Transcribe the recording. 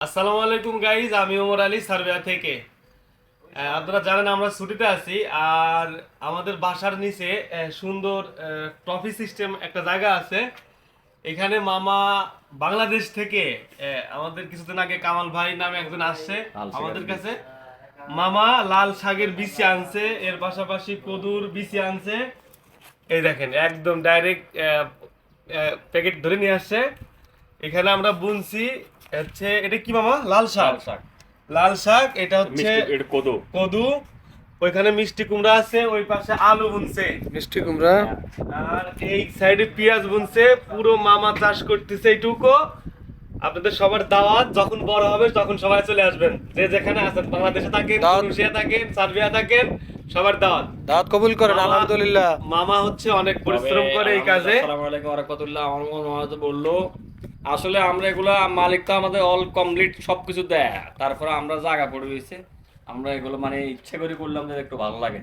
আসসালামু আলাইকুম গাইজ, আমি ওমর আলী সার্ভেয়া থেকে। আপনারা জানেন আমরা ছুটিতে আছি। আর আমাদের বাসার নিচে সুন্দর ট্রফি সিস্টেম একটা জায়গা আছে। এখানে মামা বাংলাদেশ থেকে আমাদের কিছুদিন আগে কামাল ভাই নামে একজন আসছে আমাদের কাছে। মামা লাল শাকের বিচি আনছে, এর পাশাপাশি কদুর বিচি আনছে। এই দেখেন একদম ডাইরেক্ট প্যাকেট ধরে নিয়ে আসছে। এখানে আমরা বুনছি হচ্ছে এটা কি মামা, লাল শাক। লাল শাক এটা হচ্ছে কদু। কদু। ওইখানে মিষ্টি কুমড়া আছে, ওই পাশে আলু বুনছে মিষ্টি কুমড়া। আর এই সাইডে পেঁয়াজ বুনছে। পুরো মামা চাষ করতেছে এইটুকু। আপনাদের সবার দাওয়াত, যখন বড় হবে তখন সবাই চলে আসবেন, যে যেখানে আছেন, বাংলাদেশে থাকেন, দাওয়াত। রুশিয়া থাকেন, সার্বিয়া থাকেন, সবার দাওয়াত। দাওয়াত কবুল করেন মামা- আলহামদুলিল্লাহ। মামা হচ্ছে অনেক পরিশ্রম করে এই কাজে। আসসালামু আলাইকুম ওয়া রাহমাতুল্লাহ। আমার মনে হয় বললো আসলে আমরা এগুলা মালিক তো আমাদের অল কমপ্লিট সবকিছু দেয়, তারপরে আমরা জায়গা পড়ে রয়েছে, আমরা এগুলো মানে ইচ্ছে করে করলাম যে একটু ভালো লাগে।